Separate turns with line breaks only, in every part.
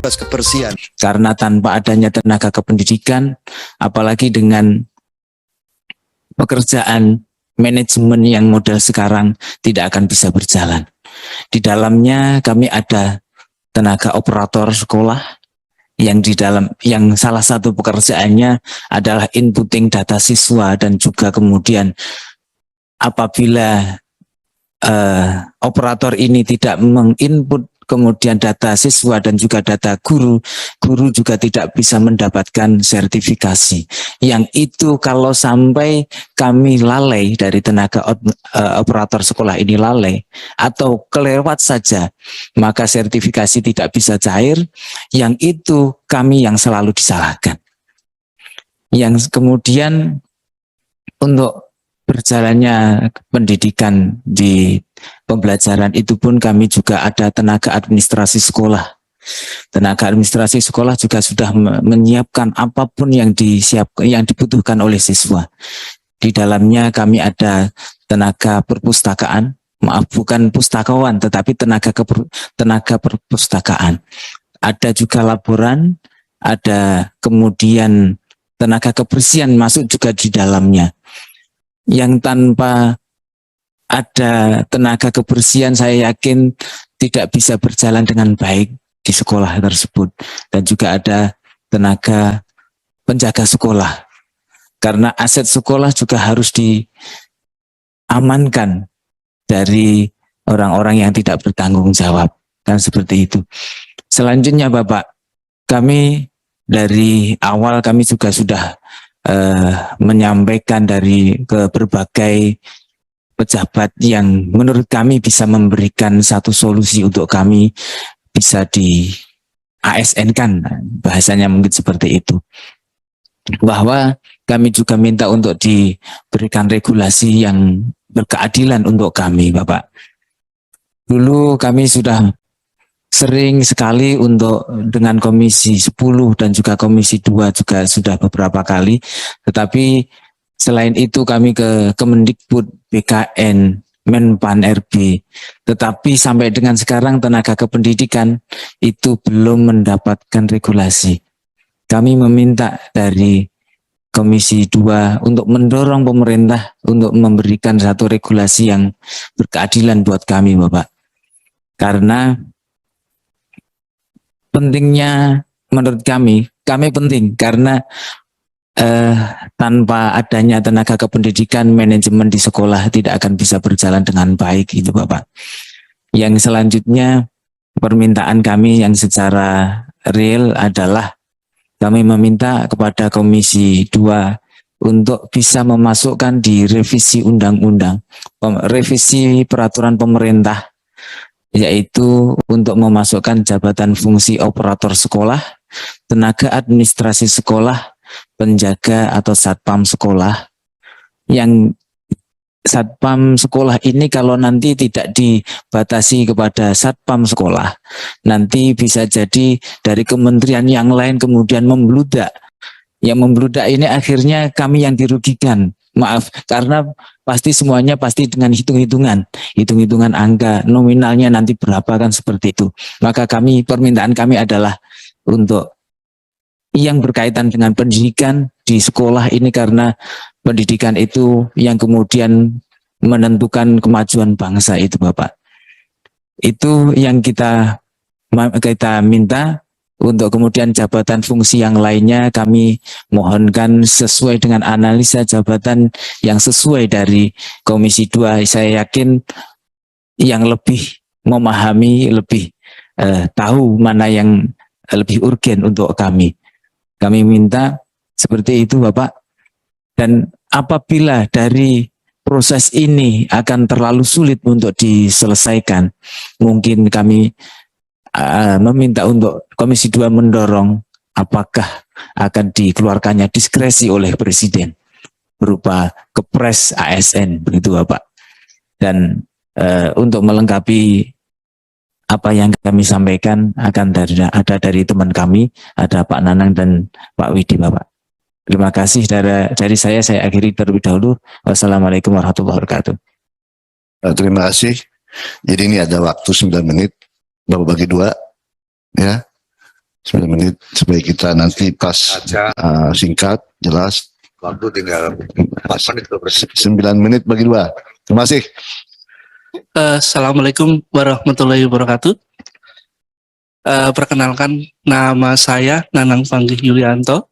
kebersihan.
Karena tanpa adanya tenaga kependidikan, apalagi dengan pekerjaan manajemen yang model sekarang, tidak akan bisa berjalan. Di dalamnya kami ada tenaga operator sekolah yang salah satu pekerjaannya adalah inputting data siswa, dan juga kemudian apabila operator ini tidak menginput kemudian data siswa dan juga data guru, guru juga tidak bisa mendapatkan sertifikasi. Yang itu kalau sampai kami lalai dari tenaga operator sekolah ini lalai atau kelewat saja, maka sertifikasi tidak bisa cair. Yang itu kami yang selalu disalahkan. Yang kemudian untuk berjalannya pendidikan di pembelajaran itu pun kami juga ada tenaga administrasi sekolah. Tenaga administrasi sekolah juga sudah menyiapkan apapun yang dibutuhkan oleh siswa. Di dalamnya kami ada tenaga perpustakaan, maaf bukan pustakawan tetapi tenaga perpustakaan. Ada juga laboran, ada kemudian tenaga kebersihan masuk juga di dalamnya. Yang tanpa ada tenaga kebersihan saya yakin tidak bisa berjalan dengan baik di sekolah tersebut. Dan juga ada tenaga penjaga sekolah, karena aset sekolah juga harus diamankan dari orang-orang yang tidak bertanggung jawab, kan seperti itu. Selanjutnya Bapak, kami dari awal kami juga sudah menyampaikan ke berbagai pejabat yang menurut kami bisa memberikan satu solusi untuk kami bisa di ASN-kan, bahasanya mungkin seperti itu, bahwa kami juga minta untuk diberikan regulasi yang berkeadilan untuk kami Bapak. Dulu kami sudah sering sekali dengan Komisi 10 dan juga Komisi 2 juga sudah beberapa kali, tetapi selain itu kami ke Kemendikbud, BKN, Menpan RB, tetapi sampai dengan sekarang tenaga kependidikan itu belum mendapatkan regulasi. Kami meminta dari Komisi 2 untuk mendorong pemerintah untuk memberikan satu regulasi yang berkeadilan buat kami Bapak. Karena pentingnya menurut kami penting karena tanpa adanya tenaga kependidikan, manajemen di sekolah tidak akan bisa berjalan dengan baik itu Bapak. Yang selanjutnya permintaan kami yang secara real adalah kami meminta kepada Komisi 2 untuk bisa memasukkan di revisi undang-undang, revisi peraturan pemerintah, yaitu untuk memasukkan jabatan fungsi operator sekolah, tenaga administrasi sekolah, penjaga atau satpam sekolah. Yang satpam sekolah ini kalau nanti tidak dibatasi kepada satpam sekolah, nanti bisa jadi dari kementerian yang lain kemudian membludak. Yang membludak ini akhirnya kami yang dirugikan. Maaf, karena semuanya pasti dengan hitung-hitungan angka nominalnya nanti berapa kan seperti itu. Maka permintaan kami adalah untuk yang berkaitan dengan pendidikan di sekolah ini, karena pendidikan itu yang kemudian menentukan kemajuan bangsa itu Bapak. Itu yang kita minta. Untuk kemudian jabatan fungsi yang lainnya kami mohonkan sesuai dengan analisa jabatan yang sesuai dari Komisi 2. Saya yakin yang lebih memahami, lebih tahu mana yang lebih urgen untuk kami. Kami minta seperti itu Bapak. Dan apabila dari proses ini akan terlalu sulit untuk diselesaikan, mungkin kami meminta untuk Komisi 2 mendorong apakah akan dikeluarkannya diskresi oleh Presiden berupa Kepres ASN, begitu Bapak. Dan untuk melengkapi apa yang kami sampaikan akan ada dari teman kami, ada Pak Nanang dan Pak Widi Bapak. Terima kasih dari saya akhiri terlebih dahulu. Wassalamualaikum warahmatullahi wabarakatuh.
Terima kasih. Jadi ini ada waktu 9 menit. Bapak bagi 2 ya. 9 menit supaya kita nanti pas singkat, jelas.
Waktu tinggal 4 menit.
9 menit bagi 2. Terima kasih.
Assalamualaikum warahmatullahi wabarakatuh. Perkenalkan, nama saya Nanang Panggih Yulianto.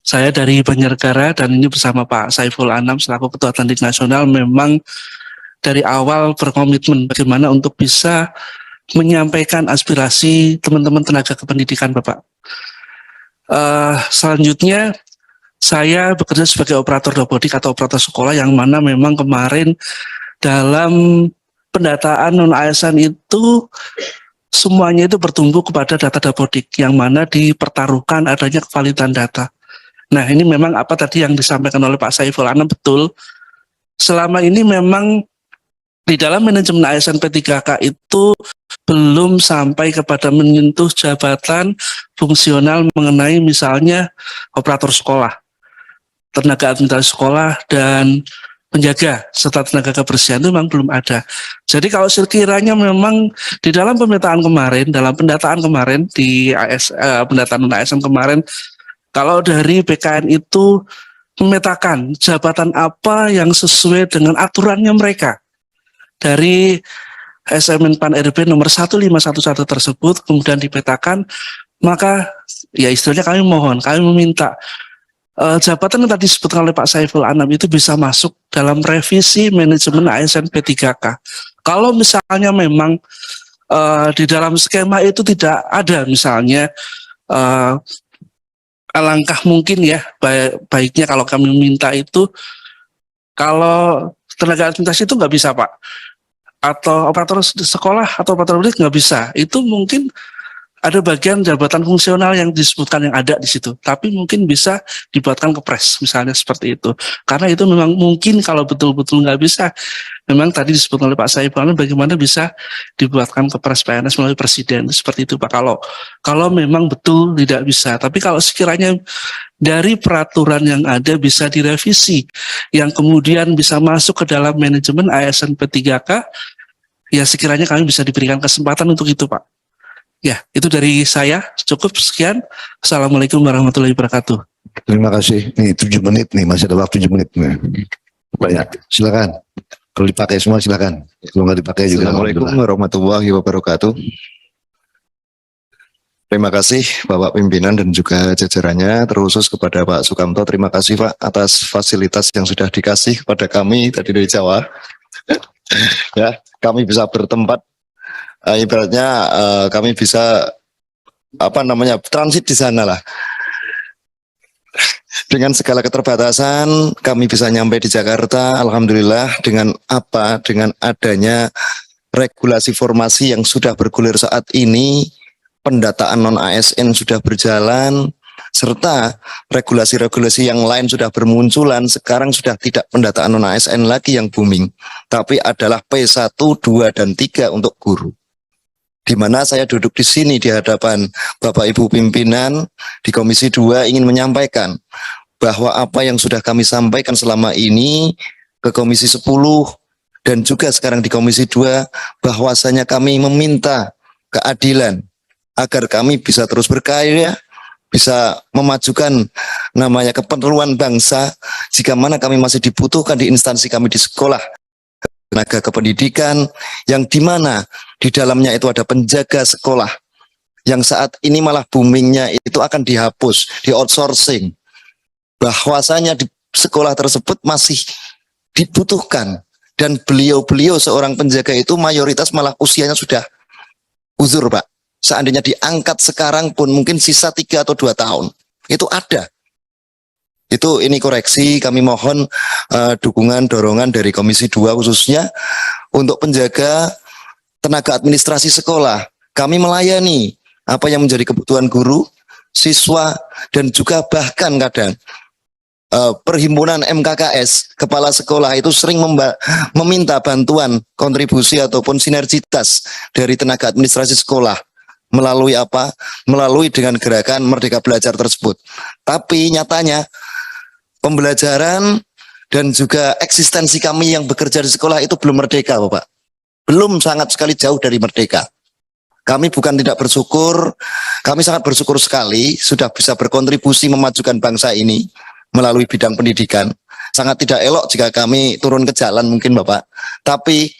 Saya dari Banjarnegara dan ini bersama Pak Saiful Anam selaku Ketua Atletik Nasional memang dari awal berkomitmen bagaimana untuk bisa menyampaikan aspirasi teman-teman tenaga kependidikan Bapak. Selanjutnya saya bekerja sebagai operator robotik atau operator sekolah yang mana memang kemarin dalam pendataan non-ASN itu semuanya itu bertumbuh kepada data dapodik yang mana dipertaruhkan adanya kevalidan data. Nah ini memang apa tadi yang disampaikan oleh Pak Saiful Anam betul. Selama ini memang di dalam manajemen ASN P3K itu belum sampai kepada menyentuh jabatan fungsional mengenai misalnya operator sekolah, tenaga administrasi sekolah, dan penjaga serta tenaga kebersihan itu memang belum ada. Jadi kalau sekiranya memang di dalam pemetaan kemarin, dalam pendataan kemarin di pendataan ASN kemarin, kalau dari BKN itu memetakan jabatan apa yang sesuai dengan aturannya mereka dari SMN Pan RB nomor 1511 tersebut kemudian dipetakan, maka ya istilahnya kami meminta jabatan yang tadi disebutkan oleh Pak Saiful Anam itu bisa masuk dalam revisi manajemen ASN P3K. Kalau misalnya memang di dalam skema itu tidak ada misalnya alangkah mungkin ya baiknya kalau kami minta itu kalau tenaga administrasi itu nggak bisa Pak, atau operator sekolah atau operator robotik nggak bisa, itu mungkin ada bagian jabatan fungsional yang disebutkan yang ada di situ, tapi mungkin bisa dibuatkan kepres misalnya seperti itu, karena itu memang mungkin kalau betul-betul nggak bisa, memang tadi disebut oleh Pak Saiful Anam bagaimana bisa dibuatkan kepres PNS melalui presiden seperti itu Pak, kalau memang betul tidak bisa. Tapi kalau sekiranya dari peraturan yang ada bisa direvisi yang kemudian bisa masuk ke dalam manajemen ASN P3K, ya sekiranya kami bisa diberikan kesempatan untuk itu Pak. Ya, itu dari saya. Cukup sekian. Assalamualaikum warahmatullahi wabarakatuh.
Terima kasih. Nih 7 menit nih, masih ada waktu 7 menit. Nih. Banyak. Silakan. Kalau dipakai semua silakan. Kalau nggak dipakai juga.
Assalamualaikum warahmatullahi wabarakatuh. Terima kasih Bapak Pimpinan dan juga jajarannya, terkhusus kepada Pak Sukamto. Terima kasih Pak atas fasilitas yang sudah dikasih kepada kami tadi dari Jawa. Ya, kami bisa bertempat. Ibaratnya kami bisa transit di sana lah. Dengan segala keterbatasan kami bisa nyampe di Jakarta, alhamdulillah dengan adanya regulasi formasi yang sudah bergulir saat ini, pendataan non ASN sudah berjalan, serta regulasi-regulasi yang lain sudah bermunculan. Sekarang sudah tidak pendataan non ASN lagi yang booming, tapi adalah P1, 2, dan 3 untuk guru. Di mana saya duduk di sini di hadapan Bapak Ibu pimpinan di Komisi 2 ingin menyampaikan bahwa apa yang sudah kami sampaikan selama ini ke Komisi 10 dan juga sekarang di Komisi 2, bahwasanya kami meminta keadilan agar kami bisa terus berkarya, bisa memajukan namanya keperluan bangsa, jika mana kami masih dibutuhkan di instansi kami di sekolah tenaga kependidikan, yang dimana di dalamnya itu ada penjaga sekolah, yang saat ini malah boomingnya itu akan dihapus, di outsourcing, bahwasanya di sekolah tersebut masih dibutuhkan, dan beliau-beliau seorang penjaga itu mayoritas malah usianya sudah uzur Pak. Seandainya diangkat sekarang pun mungkin sisa 3 atau 2 tahun, itu ada. Ini koreksi, kami mohon dukungan, dorongan dari Komisi 2 khususnya untuk penjaga tenaga administrasi sekolah. Kami melayani apa yang menjadi kebutuhan guru, siswa, dan juga bahkan kadang perhimpunan MKKS, kepala sekolah itu sering meminta bantuan, kontribusi ataupun sinergitas dari tenaga administrasi sekolah. Melalui apa? Melalui dengan gerakan Merdeka Belajar tersebut. Tapi nyatanya pembelajaran dan juga eksistensi kami yang bekerja di sekolah itu belum merdeka Bapak. Belum, sangat sekali jauh dari merdeka. Kami bukan tidak bersyukur, kami sangat bersyukur sekali sudah bisa berkontribusi memajukan bangsa ini melalui bidang pendidikan. Sangat tidak elok jika kami turun ke jalan mungkin Bapak, tapi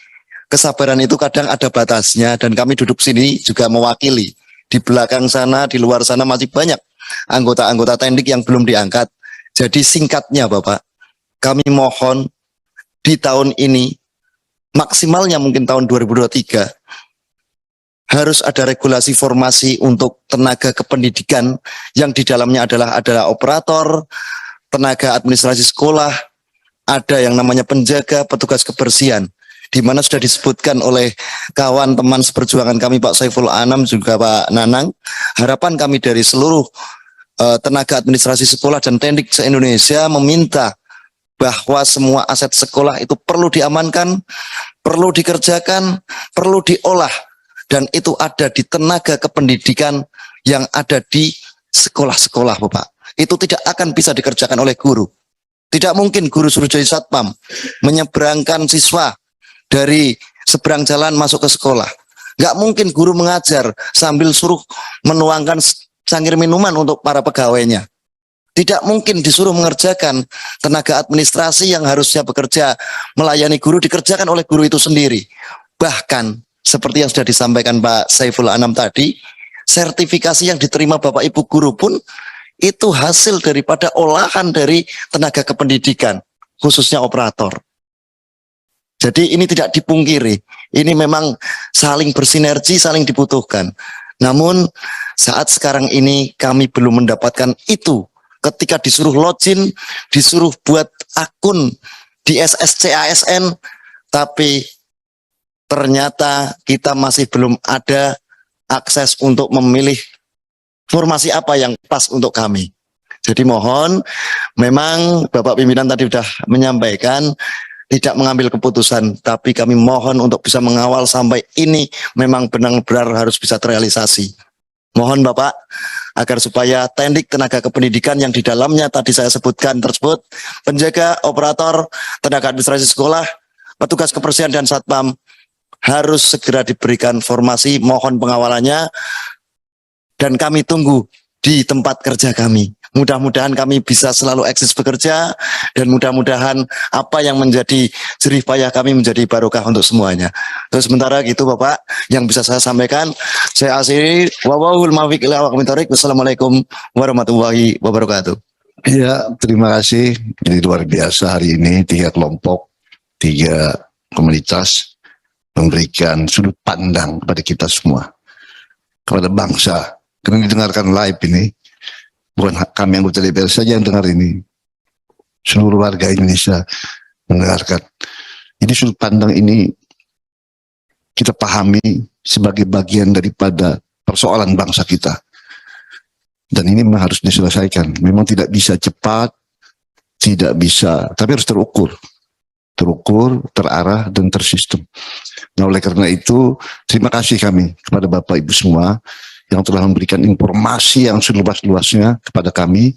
kesabaran itu kadang ada batasnya dan kami duduk sini juga mewakili. Di belakang sana, di luar sana masih banyak anggota-anggota Tendik yang belum diangkat. Jadi singkatnya Bapak, kami mohon di tahun ini, maksimalnya mungkin tahun 2023, harus ada regulasi formasi untuk tenaga kependidikan yang di dalamnya adalah operator, tenaga administrasi sekolah, ada yang namanya penjaga, petugas kebersihan, di mana sudah disebutkan oleh kawan teman seperjuangan kami Pak Saiful Anam juga Pak Nanang. Harapan kami dari seluruh tenaga administrasi sekolah dan Tendik se-Indonesia meminta bahwa semua aset sekolah itu perlu diamankan, perlu dikerjakan, perlu diolah, dan itu ada di tenaga kependidikan yang ada di sekolah-sekolah Bapak. Itu tidak akan bisa dikerjakan oleh guru. Tidak mungkin guru suruh jadi satpam menyeberangkan siswa dari seberang jalan masuk ke sekolah. Nggak mungkin guru mengajar sambil suruh menuangkan cangkir minuman untuk para pegawainya. Tidak mungkin disuruh mengerjakan tenaga administrasi yang harusnya bekerja melayani guru dikerjakan oleh guru itu sendiri. Bahkan seperti yang sudah disampaikan Pak Saiful Anam tadi, sertifikasi yang diterima Bapak Ibu guru pun itu hasil daripada olahan dari tenaga kependidikan, khususnya operator. Jadi ini tidak dipungkiri, ini memang saling bersinergi, saling dibutuhkan. Namun saat sekarang ini kami belum mendapatkan itu. Ketika disuruh login, disuruh buat akun di SSCASN, tapi ternyata kita masih belum ada akses untuk memilih formasi apa yang pas untuk kami. Jadi mohon, memang Bapak Pimpinan tadi sudah menyampaikan tidak mengambil keputusan, tapi kami mohon untuk bisa mengawal sampai ini memang benar-benar harus bisa terrealisasi. Mohon Bapak, agar supaya Tendik tenaga kependidikan yang di dalamnya tadi saya sebutkan tersebut, penjaga, operator, tenaga administrasi sekolah, petugas kebersihan dan satpam, harus segera diberikan formasi, mohon pengawalannya, dan kami tunggu di tempat kerja kami. Mudah-mudahan kami bisa selalu eksis bekerja, dan mudah-mudahan apa yang menjadi jerih payah kami menjadi barokah untuk semuanya. Terus sementara gitu Bapak, yang bisa saya sampaikan, saya akhiri, wallahul muwaffiq ila aqwamit thoriq. Wassalamualaikum warahmatullahi wabarakatuh.
Ya, terima kasih. Jadi luar biasa hari ini 3 kelompok, 3 komunitas memberikan sudut pandang kepada kita semua, kepada bangsa. Karena didengarkan live ini, bukan kami anggota DPR saja yang dengar ini, seluruh warga Indonesia mendengarkan. Jadi sudut pandang ini kita pahami sebagai bagian daripada persoalan bangsa kita. Dan ini memang harus diselesaikan. Memang tidak bisa cepat, tidak bisa, tapi harus terukur. Terukur, terarah, dan tersistem. Nah, oleh karena itu, terima kasih kami kepada Bapak Ibu semua yang telah memberikan informasi yang seluas-luasnya kepada kami.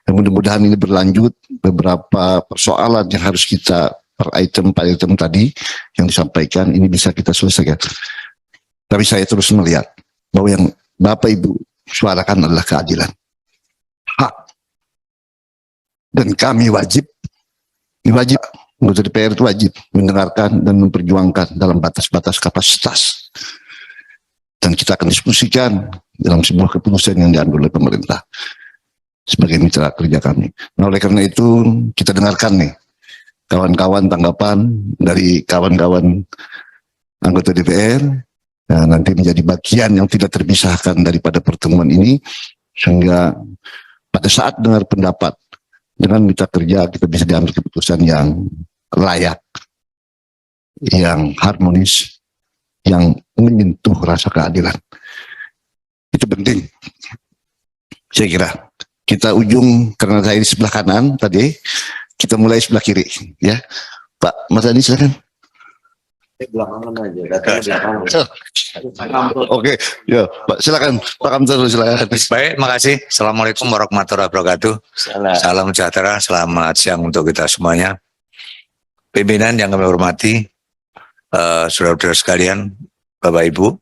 Dan mudah-mudahan ini berlanjut, beberapa persoalan yang harus kita per item tadi yang disampaikan, ini bisa kita selesaikan. Tapi saya terus melihat bahwa yang Bapak Ibu suarakan adalah keadilan. Hak. Dan kami wajib, anggota DPR itu wajib mendengarkan dan memperjuangkan dalam batas-batas kapasitas. Dan kita akan diskusikan dalam sebuah keputusan yang diambil oleh pemerintah sebagai mitra kerja kami. Nah, oleh karena itu kita dengarkan nih kawan-kawan tanggapan dari kawan-kawan anggota DPR, nah, nanti menjadi bagian yang tidak terpisahkan daripada pertemuan ini, sehingga pada saat dengar pendapat dengan mitra kerja kita bisa diambil keputusan yang layak, yang harmonis, yang menyentuh rasa keadilan. Itu penting. Saya kira kita ujung, karena saya di sebelah kanan tadi, kita mulai sebelah kiri, ya. Pak Mas Adi silakan.
Belakangan aja.
Oke, ya Pak silakan. Pak Kamsar silakan.
Baik, makasih. Assalamualaikum warahmatullahi wabarakatuh. Salam sejahtera, selamat siang untuk kita semuanya. Pimpinan yang kami hormati, saudara-saudara sekalian, Bapak Ibu,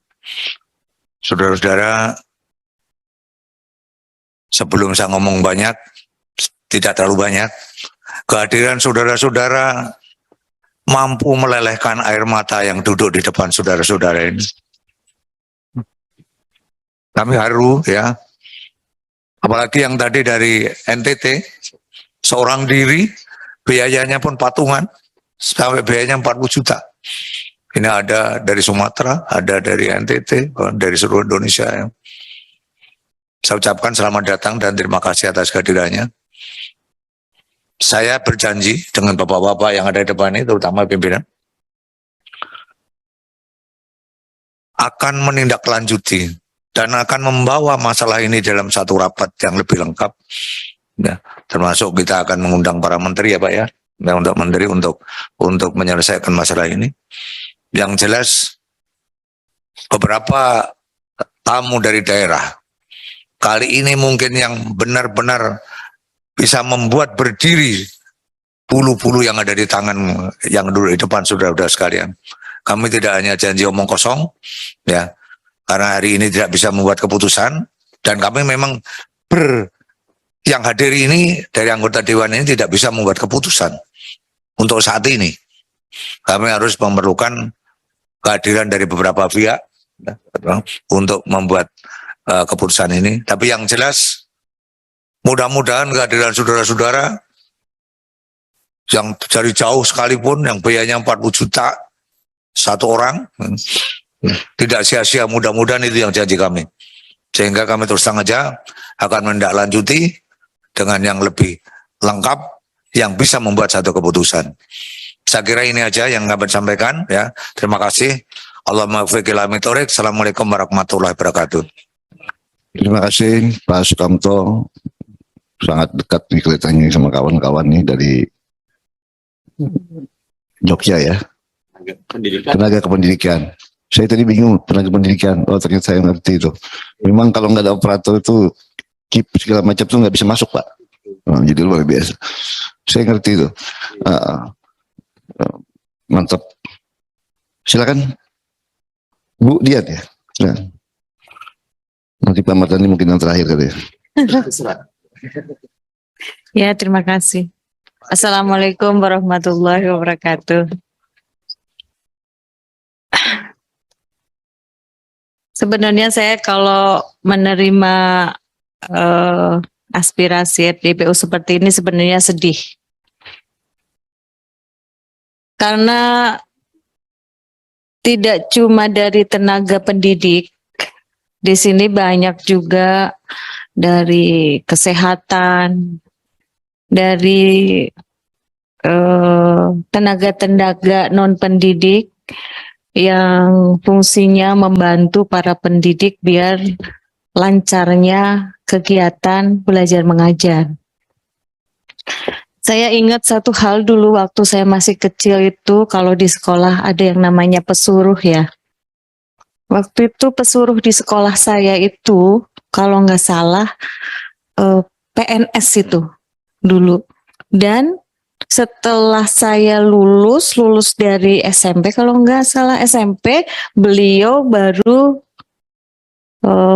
Saudara-saudara, sebelum saya ngomong banyak, tidak terlalu banyak, kehadiran saudara-saudara mampu melelehkan air mata yang duduk di depan saudara-saudara ini. Kami haru ya, apalagi yang tadi dari NTT, seorang diri, biayanya pun patungan, sampai biayanya 40 juta. Ini ada dari Sumatera, ada dari NTT, dari seluruh Indonesia. Ya. Saya ucapkan selamat datang dan terima kasih atas kehadirannya. Saya berjanji dengan bapak-bapak yang ada di depan ini, terutama pimpinan, akan menindaklanjuti dan akan membawa masalah ini dalam satu rapat yang lebih lengkap. Ya, termasuk kita akan mengundang para menteri ya Pak ya, untuk menteri untuk menyelesaikan masalah ini. Yang jelas beberapa tamu dari daerah kali ini mungkin yang benar-benar bisa membuat berdiri bulu-bulu yang ada di tangan yang dulu di depan saudara-saudara sekalian. Kami tidak hanya janji omong kosong, ya, karena hari ini tidak bisa membuat keputusan, dan kami memang yang hadir ini dari anggota Dewan ini tidak bisa membuat keputusan untuk saat ini. Kami harus memerlukan kehadiran dari beberapa pihak untuk membuat keputusan ini. Tapi yang jelas, mudah-mudahan kehadiran saudara-saudara yang dari jauh sekalipun, yang biayanya 40 juta satu orang, tidak sia-sia, mudah-mudahan itu yang janji kami. Sehingga kami terus terang saja akan menindaklanjuti dengan yang lebih lengkap, yang bisa membuat satu keputusan. Saya kira ini aja yang kami sampaikan. Ya, terima kasih. Allahumma fiqil amitorik. Assalamualaikum warahmatullahi wabarakatuh.
Terima kasih Pak Sukamto, sangat dekat nih kelihatannya sama kawan-kawan nih dari Jogja ya. Tenaga kependidikan. Saya tadi bingung tenaga pendidikan. Oh ternyata saya ngerti itu. Memang kalau nggak ada operator itu KIP segala macam tuh nggak bisa masuk Pak. Jadi luar biasa. Saya ngerti itu. Mantap. Silakan Bu Dian ya. Silakan. Nanti Pak Mardhani mungkin yang terakhir kali ya.
Ya, terima kasih. Assalamualaikum warahmatullahi wabarakatuh. Sebenarnya saya kalau menerima aspirasi DPU seperti ini sebenarnya sedih. Karena tidak cuma dari tenaga pendidik, di sini banyak juga dari kesehatan, dari tenaga-tenaga non-pendidik yang fungsinya membantu para pendidik biar lancarnya kegiatan belajar mengajar. Saya ingat satu hal dulu waktu saya masih kecil itu, kalau di sekolah ada yang namanya pesuruh ya. Waktu itu pesuruh di sekolah saya itu, kalau nggak salah, PNS itu dulu. Dan setelah saya lulus dari SMP, kalau nggak salah SMP, beliau baru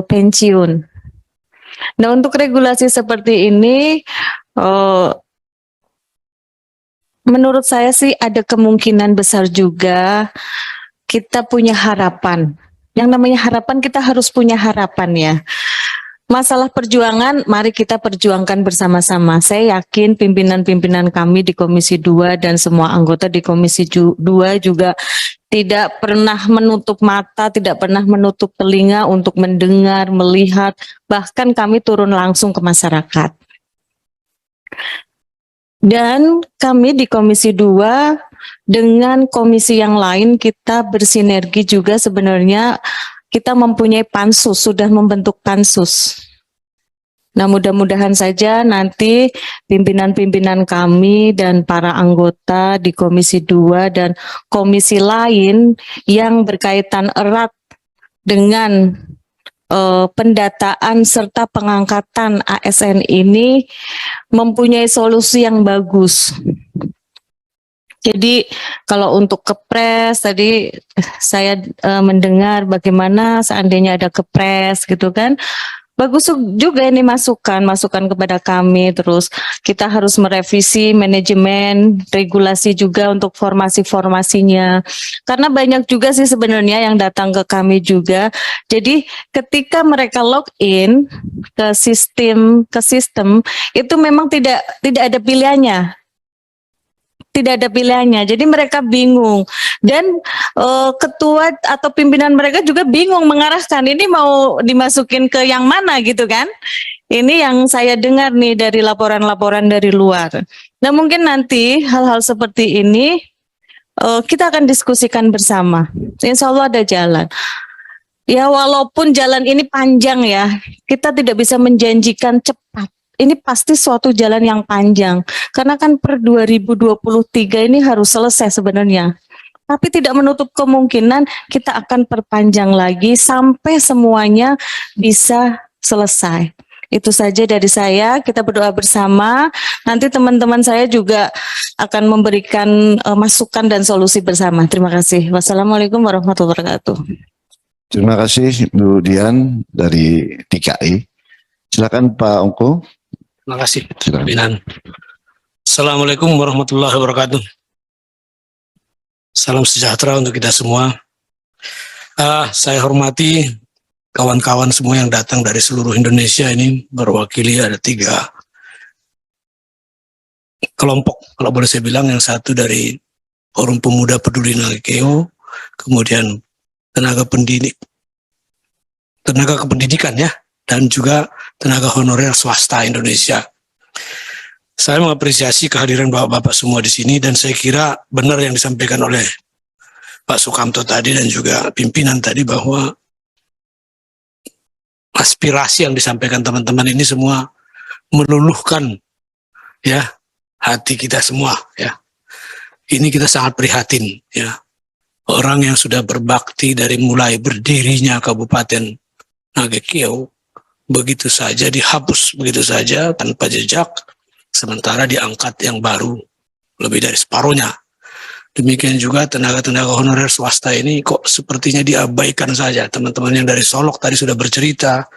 pensiun. Nah, untuk regulasi seperti ini, menurut saya sih ada kemungkinan besar juga kita punya harapan. Yang namanya harapan, kita harus punya harapan ya. Masalah perjuangan, mari kita perjuangkan bersama-sama. Saya yakin pimpinan-pimpinan kami di Komisi 2 dan semua anggota di Komisi 2 juga tidak pernah menutup mata, tidak pernah menutup telinga untuk mendengar, melihat, bahkan kami turun langsung ke masyarakat. Dan kami di Komisi 2 dengan komisi yang lain kita bersinergi juga, sebenarnya kita mempunyai pansus, sudah membentuk pansus. Nah, mudah-mudahan saja nanti pimpinan-pimpinan kami dan para anggota di Komisi 2 dan komisi lain yang berkaitan erat dengan pendataan serta pengangkatan ASN ini mempunyai solusi yang bagus. Jadi kalau untuk kepres tadi saya mendengar bagaimana seandainya ada kepres gitu kan. Bagus juga ini masukan kepada kami. Terus kita harus merevisi manajemen, regulasi juga untuk formasi-formasinya. Karena banyak juga sih sebenarnya yang datang ke kami juga. Jadi ketika mereka login ke sistem itu memang tidak ada pilihannya. Tidak ada pilihannya. Jadi mereka bingung dan ketua atau pimpinan mereka juga bingung mengarahkan ini mau dimasukin ke yang mana gitu kan. Ini yang saya dengar nih dari laporan-laporan dari luar. Nah mungkin nanti hal-hal seperti ini kita akan diskusikan bersama. Insya Allah ada jalan. Ya walaupun jalan ini panjang ya, kita tidak bisa menjanjikan cepat. Ini pasti suatu jalan yang panjang. Karena kan per 2023 ini harus selesai sebenarnya. Tapi tidak menutup kemungkinan kita akan perpanjang lagi sampai semuanya bisa selesai. Itu saja dari saya, kita berdoa bersama. Nanti teman-teman saya juga akan memberikan masukan dan solusi bersama. Terima kasih. Wassalamualaikum warahmatullahi wabarakatuh.
Terima kasih Bu Dian dari DKI. Silakan Pak Ongko.
Terima kasih,
Silakan.
pimpinan. Assalamualaikum warahmatullahi wabarakatuh. Salam sejahtera untuk kita semua. Saya hormati kawan-kawan semua yang datang dari seluruh Indonesia ini, berwakili ada 3 kelompok, kalau boleh saya bilang. Yang satu dari Forum Pemuda Peduli Nagekeo, kemudian tenaga kependidikan ya, dan juga tenaga honorer swasta Indonesia. Saya mengapresiasi kehadiran bapak-bapak semua di sini dan saya kira benar yang disampaikan oleh Pak Sukamto tadi dan juga pimpinan tadi bahwa aspirasi yang disampaikan teman-teman ini semua meluluhkan ya hati kita semua ya. Ini kita sangat prihatin ya. Orang yang sudah berbakti dari mulai berdirinya Kabupaten Nagekeo begitu saja dihapus begitu saja tanpa jejak, sementara diangkat yang baru lebih dari separuhnya. Demikian juga tenaga-tenaga honorer swasta ini kok sepertinya diabaikan saja. Teman-teman yang dari Solok tadi sudah bercerita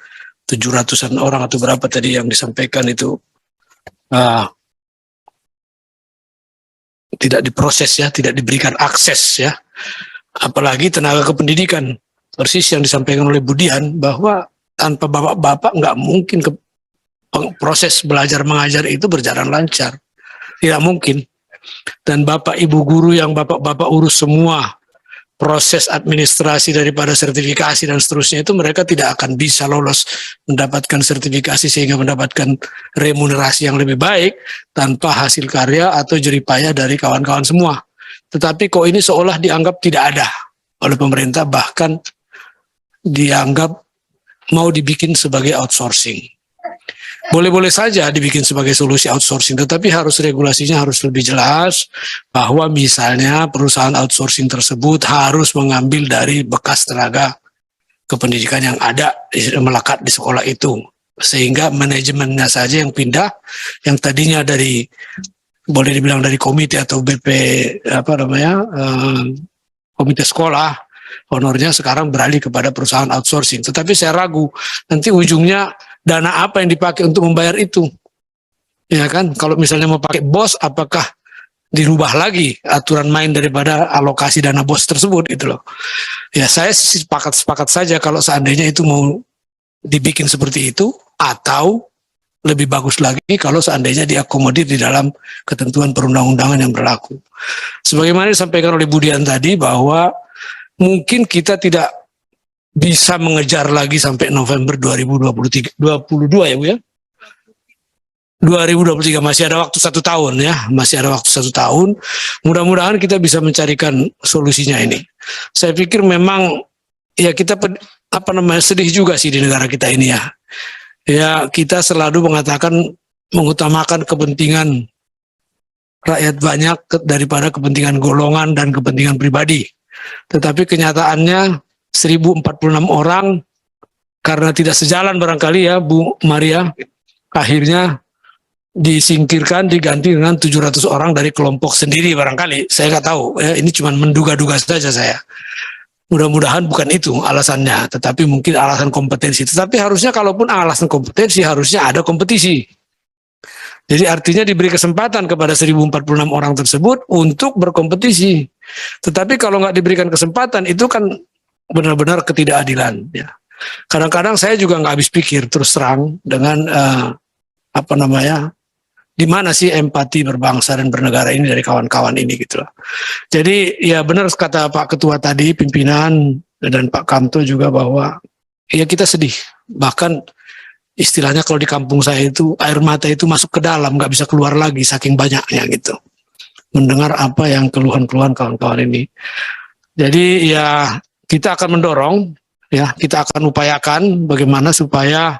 700-an orang atau berapa tadi yang disampaikan itu tidak diproses ya, tidak diberikan akses ya. Apalagi tenaga kependidikan, persis yang disampaikan oleh Budian bahwa tanpa bapak-bapak nggak mungkin proses belajar mengajar itu berjalan lancar, tidak mungkin. Dan bapak ibu guru yang bapak-bapak urus semua proses administrasi daripada sertifikasi dan seterusnya itu, mereka tidak akan bisa lolos mendapatkan sertifikasi sehingga mendapatkan remunerasi yang lebih baik tanpa hasil karya atau jeripaya dari kawan-kawan semua. Tetapi kok ini seolah dianggap tidak ada oleh pemerintah, bahkan dianggap mau dibikin sebagai outsourcing. Boleh-boleh saja dibikin sebagai solusi outsourcing, tetapi harus regulasinya harus lebih jelas bahwa misalnya perusahaan outsourcing tersebut harus mengambil dari bekas tenaga kependidikan yang ada melekat di sekolah itu, sehingga manajemennya saja yang pindah, yang tadinya dari boleh dibilang dari komite atau BP komite sekolah honornya sekarang beralih kepada perusahaan outsourcing. Tetapi saya ragu nanti ujungnya dana apa yang dipakai untuk membayar itu, ya kan? Kalau misalnya mau pakai BOS, apakah dirubah lagi aturan main daripada alokasi dana BOS tersebut gitu loh? Ya saya sepakat saja kalau seandainya itu mau dibikin seperti itu, atau lebih bagus lagi kalau seandainya diakomodir di dalam ketentuan perundang-undangan yang berlaku. Sebagaimana disampaikan oleh Budian tadi bahwa mungkin kita tidak bisa mengejar lagi sampai November 2022 ya Bu ya. 2023 masih ada waktu 1 tahun ya, masih ada waktu 1 tahun. Mudah-mudahan kita bisa mencarikan solusinya ini. Saya pikir memang ya kita sedih juga sih di negara kita ini ya. Ya kita selalu mengutamakan kepentingan rakyat banyak daripada kepentingan golongan dan kepentingan pribadi. Tetapi kenyataannya 1046 orang karena tidak sejalan barangkali ya Bu Maria, akhirnya disingkirkan diganti dengan 700 orang dari kelompok sendiri barangkali. Saya nggak tahu ya, ini cuma menduga-duga saja saya. Mudah-mudahan bukan itu alasannya, tetapi mungkin alasan kompetensi. Tetapi harusnya kalaupun alasan kompetensi harusnya ada kompetisi. Jadi artinya diberi kesempatan kepada 1046 orang tersebut untuk berkompetisi. Tetapi kalau nggak diberikan kesempatan itu kan benar-benar ketidakadilan. Ya. Kadang-kadang saya juga nggak habis pikir terus terang dengan di mana sih empati berbangsa dan bernegara ini dari kawan-kawan ini gitu loh. Jadi ya benar kata Pak Ketua tadi, pimpinan dan Pak Kamto juga bahwa ya kita sedih. Bahkan istilahnya kalau di kampung saya itu air mata itu masuk ke dalam, nggak bisa keluar lagi saking banyaknya gitu. Mendengar apa yang keluhan-keluhan kawan-kawan ini. Jadi ya kita akan mendorong, ya kita akan upayakan bagaimana supaya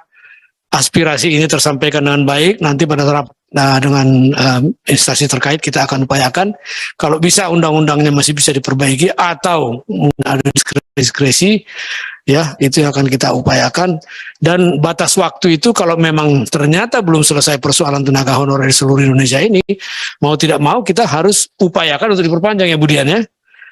aspirasi ini tersampaikan dengan baik. Nanti pada dengan instansi terkait kita akan upayakan kalau bisa undang-undangnya masih bisa diperbaiki atau ada diskresi ya itu yang akan kita upayakan. Dan batas waktu itu kalau memang ternyata belum selesai persoalan tenaga honorer di seluruh Indonesia ini, mau tidak mau kita harus upayakan untuk diperpanjang ya Budian ya,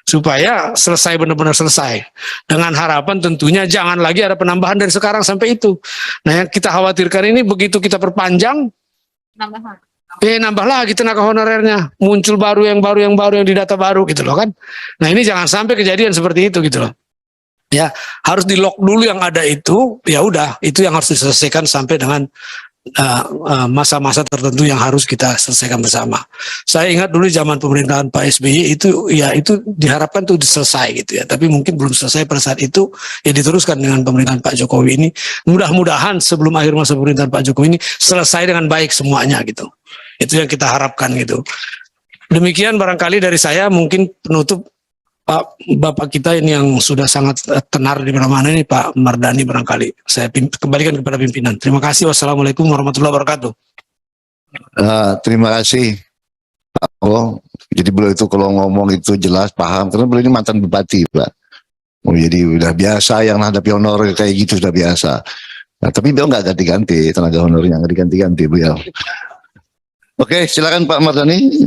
supaya selesai benar-benar selesai. Dengan harapan tentunya jangan lagi ada penambahan dari sekarang sampai itu. Nah yang kita khawatirkan ini begitu kita perpanjang, nambah lagi tenaga honorernya, muncul yang baru yang didata baru gitu loh kan. Nah ini jangan sampai kejadian seperti itu gitu loh. Ya harus di lock dulu yang ada itu, ya udah itu yang harus diselesaikan sampai dengan masa-masa tertentu yang harus kita selesaikan bersama. Saya ingat dulu zaman pemerintahan Pak SBY itu diharapkan tuh selesai gitu ya, tapi mungkin belum selesai pada saat itu ya diteruskan dengan pemerintahan Pak Jokowi ini. Mudah-mudahan sebelum akhir masa pemerintahan Pak Jokowi ini selesai dengan baik semuanya gitu. Itu yang kita harapkan gitu. Demikian barangkali dari saya, mungkin penutup Pak Bapak kita ini yang sudah sangat tenar di mana-mana ini Pak Mardani barangkali. Saya kembalikan kepada pimpinan. Terima kasih. Wassalamualaikum warahmatullahi wabarakatuh.
Terima kasih. Oh, jadi beliau itu kalau ngomong itu jelas, paham. Karena beliau ini mantan bupati, Pak. Oh, jadi udah biasa yang hadapi honor kayak gitu sudah biasa. Nah, tapi beliau nggak ganti-ganti, tenaga honornya nggak diganti-ganti beliau. Oke, silakan Pak Mardani.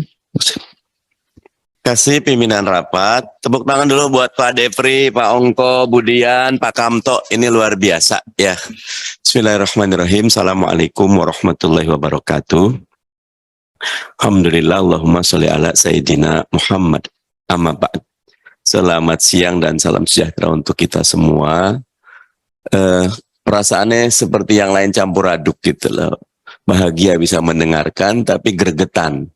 Kasih pimpinan rapat. Tepuk tangan dulu buat Pak Depri, Pak Ongko, Budian, Pak Kamto. Ini luar biasa ya. Bismillahirrahmanirrahim. Assalamualaikum warahmatullahi wabarakatuh. Alhamdulillah, Allahumma sholli ala Sayyidina Muhammad. Amma ba'd. Selamat siang dan salam sejahtera untuk kita semua. Perasaannya seperti yang lain campur aduk gitu loh. Bahagia bisa mendengarkan tapi gregetan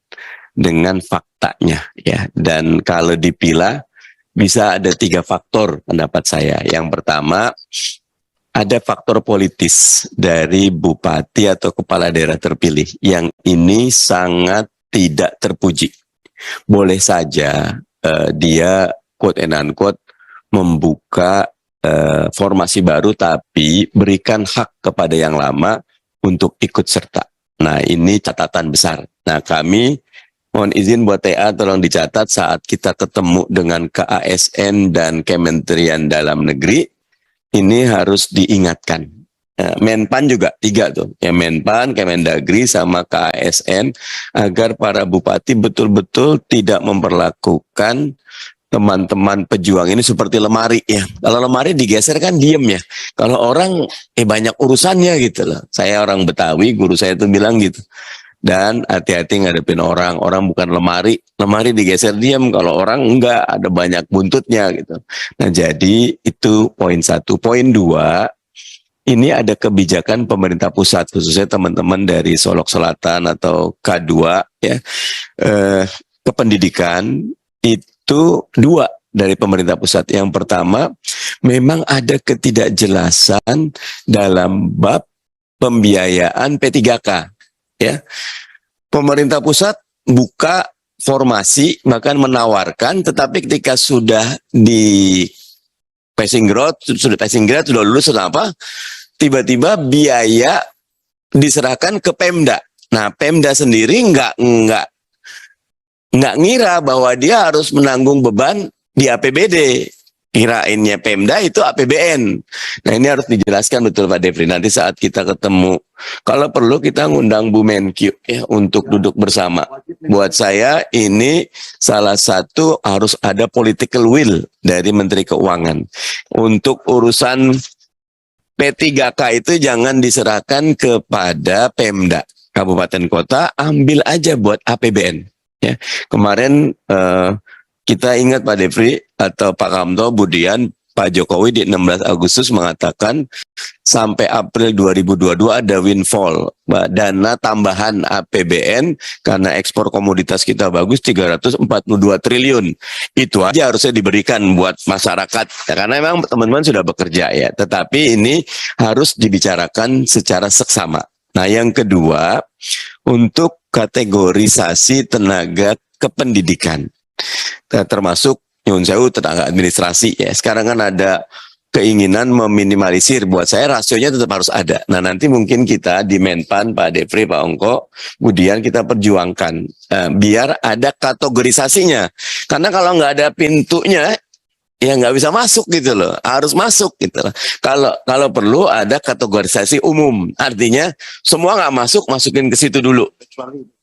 dengan faktanya ya. Dan kalau dipilah bisa ada 3 faktor pendapat saya. Yang pertama, ada faktor politis dari bupati atau kepala daerah terpilih yang ini sangat tidak terpuji. Boleh saja dia quote and unquote membuka formasi baru, tapi berikan hak kepada yang lama untuk ikut serta. Nah ini catatan besar. Nah kami mohon izin buat TA tolong dicatat saat kita ketemu dengan KASN dan Kementerian Dalam Negeri, ini harus diingatkan. Menpan juga 3 tuh, ya Menpan, Kemendagri sama KASN, agar para bupati betul-betul tidak memperlakukan teman-teman pejuang ini seperti lemari ya. Kalau lemari digeser kan diem ya. Kalau orang banyak urusannya gitu loh. Saya orang Betawi, guru saya tuh bilang gitu. Dan hati-hati ngadepin orang bukan lemari. Lemari digeser diem, kalau orang enggak, ada banyak buntutnya gitu. Nah jadi itu poin 1. Poin 2, ini ada kebijakan pemerintah pusat, khususnya teman-teman dari Solok Selatan atau K2 ya. Kependidikan itu 2 dari pemerintah pusat. Yang pertama, memang ada ketidakjelasan dalam bab pembiayaan P3K. Ya, pemerintah pusat buka formasi bahkan menawarkan, tetapi ketika sudah di passing grade sudah lulus apa, tiba-tiba biaya diserahkan ke Pemda. Nah, Pemda sendiri nggak ngira bahwa dia harus menanggung beban di APBD. kirainnya Pemda itu APBN. Nah ini harus dijelaskan betul Pak Devri. Nanti saat kita ketemu, kalau perlu kita ngundang Bu Menkyu ya untuk duduk bersama. Buat saya ini salah satu harus ada political will dari Menteri Keuangan. Untuk urusan P3K itu jangan diserahkan kepada Pemda. Kabupaten kota ambil aja buat APBN. Ya. Kemarin kita ingat Pak Devri atau Pak Kamto, Budian, Pak Jokowi di 16 Agustus mengatakan sampai April 2022 ada windfall, dana tambahan APBN karena ekspor komoditas kita bagus 342 triliun. Itu aja harusnya diberikan buat masyarakat. Ya, karena memang teman-teman sudah bekerja ya, tetapi ini harus dibicarakan secara seksama. Nah, yang kedua, untuk kategorisasi tenaga kependidikan. Termasuk nyun sewu tenaga administrasi ya. Sekarang kan ada keinginan meminimalisir. Buat saya rasionya tetap harus ada. Nah nanti mungkin kita di Menpan, Pak Devri, Pak Ongko, kemudian kita perjuangkan biar ada kategorisasinya. Karena kalau nggak ada pintunya, ya nggak bisa masuk gitu loh. Harus masuk gitu loh. Kalau perlu ada kategorisasi umum. Artinya semua nggak masuk, masukin ke situ dulu.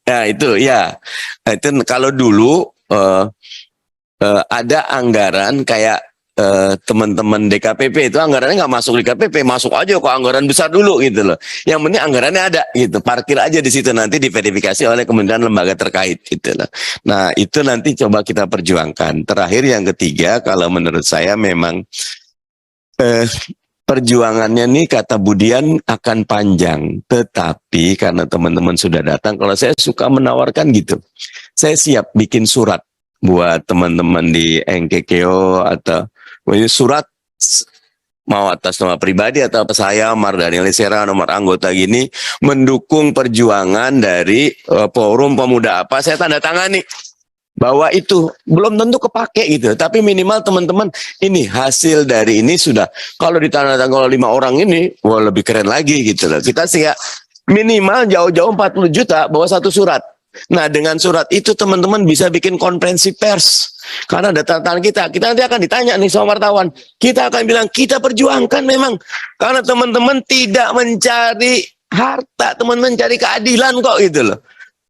Ya itu ya. Itu kalau dulu ada anggaran kayak teman-teman DKPP itu anggarannya nggak masuk di KPP, masuk aja ke anggaran besar dulu gitu loh. Yang penting anggarannya ada gitu, parkir aja di situ nanti diverifikasi oleh kementerian lembaga terkait gitu loh. Nah itu nanti coba kita perjuangkan. Terakhir yang ketiga, kalau menurut saya memang perjuangannya nih kata Budian akan panjang, tetapi karena teman-teman sudah datang, kalau saya suka menawarkan gitu, saya siap bikin surat buat teman-teman di NKKO atau surat mau atas nama pribadi atau apa saya, Mardhani Alisera, nomor anggota gini, mendukung perjuangan dari forum pemuda apa, saya tanda tangani. Bahwa itu belum tentu kepake gitu, tapi minimal teman-teman ini hasil dari ini sudah, kalau ditandatangani oleh 5 orang ini, wah lebih keren lagi gitu loh. Kita sih ya minimal jauh-jauh 40 juta bawa satu surat. Nah dengan surat itu teman-teman bisa bikin konferensi pers. Karena data kita nanti akan ditanya nih sama wartawan. Kita akan bilang kita perjuangkan memang. Karena teman-teman tidak mencari harta, teman-teman mencari keadilan kok gitu loh.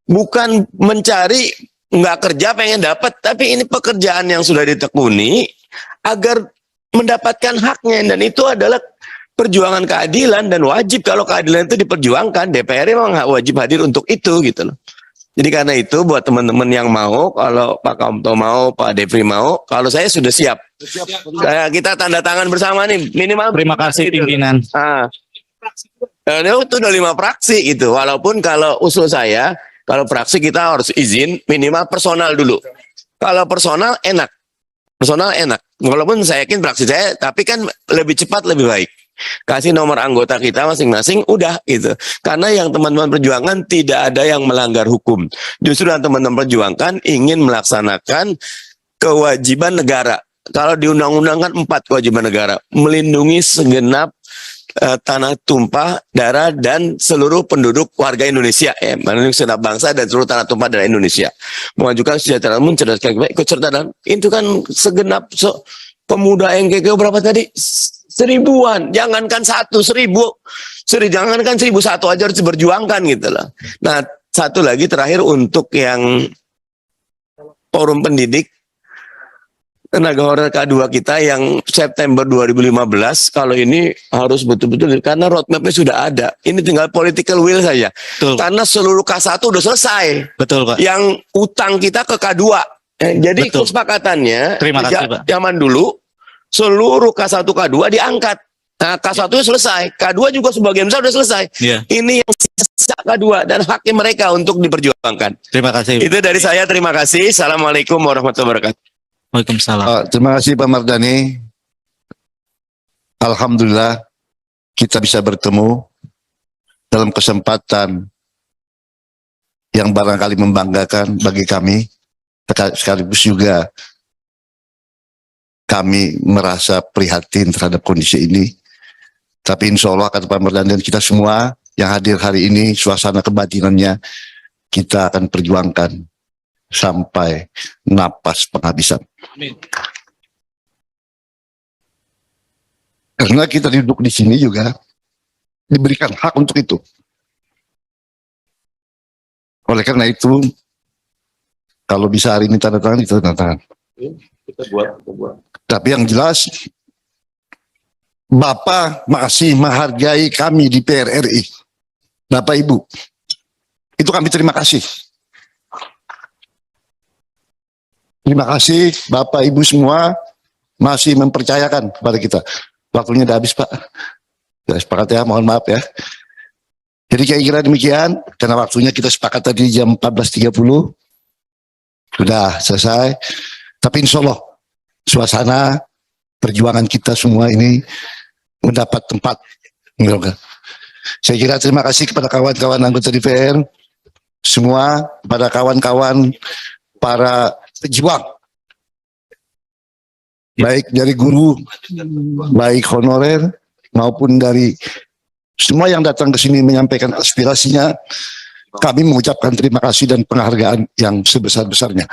Bukan mencari nggak kerja pengen dapat, tapi ini pekerjaan yang sudah ditekuni agar mendapatkan haknya, dan itu adalah perjuangan keadilan dan wajib kalau keadilan itu diperjuangkan. DPR memang wajib hadir untuk itu gitu loh. Jadi karena itu buat teman-teman yang mau, kalau Pak Kamto mau, Pak Devri mau, kalau saya sudah siap. Kita tanda tangan bersama nih minimal.
Terima kasih pimpinan.
Itu udah 5 fraksi gitu. Walaupun kalau usul saya, kalau fraksi kita harus izin minimal personal dulu. Kalau personal enak. Personal enak. Walaupun saya yakin fraksi saya, tapi kan lebih cepat lebih baik. Kasih nomor anggota kita masing-masing, udah gitu. Karena yang teman-teman perjuangan tidak ada yang melanggar hukum. Justru yang teman-teman perjuangkan ingin melaksanakan kewajiban negara. Kalau di undang-undang kan 4 kewajiban negara. Melindungi segenap tanah tumpah darah dan seluruh penduduk warga Indonesia, melindungi segenap bangsa dan seluruh tanah tumpah darah Indonesia, mengajukan kesejahteraan umum, cerdas ikut serta, dan itu kan segenap pemuda NKKO berapa tadi? 1000-an, jangankan 1000, jangankan 1001 aja harus diperjuangkan gitu loh. Nah satu lagi terakhir untuk yang forum pendidik tenaga honorer K2 kita yang September 2015, kalau ini harus betul-betul karena roadmapnya sudah ada. Ini tinggal political will saja.
Betul.
Karena seluruh K1 udah selesai.
Betul Pak.
Yang utang kita ke K2. Jadi
Betul.
kesepakatannya
Terima kasih, Pak.
zaman dulu seluruh K1 K2 diangkat. Nah K1 selesai, K2 juga sebagian besar sudah selesai.
Iya.
Ini yang sisa K2 dan haknya mereka untuk diperjuangkan.
Terima kasih.
Itu dari saya, terima kasih. Assalamualaikum warahmatullahi wabarakatuh.
Waalaikumsalam.
Terima kasih Pak Mardhani. Alhamdulillah kita bisa bertemu dalam kesempatan yang barangkali membanggakan bagi kami, sekaligus juga kami merasa prihatin terhadap kondisi ini. Tapi insya Allah kata Pak Mardhani dan kita semua yang hadir hari ini, suasana kebatinannya kita akan perjuangkan sampai napas penghabisan.
Amin.
Karena kita duduk di sini juga diberikan hak untuk itu. Oleh karena itu, kalau bisa hari ini tanda tangan, kita tanda tangan.
Kita buat.
Tapi yang jelas, Bapak masih menghargai kami di PRRI. Bapak Ibu, itu kami terima kasih. Terima kasih Bapak Ibu semua masih mempercayakan kepada kita. Waktunya udah habis Pak. Sudah sepakat ya, mohon maaf ya. Jadi kira-kira demikian, karena waktunya kita sepakat tadi jam 14.30. Sudah selesai. Tapi insya Allah, suasana perjuangan kita semua ini mendapat tempat. Saya kira terima kasih kepada kawan-kawan anggota DPR, semua, pada kawan-kawan, para pejuang, baik dari guru, baik honorer, maupun dari semua yang datang ke sini menyampaikan aspirasinya. Kami mengucapkan terima kasih dan penghargaan yang sebesar-besarnya.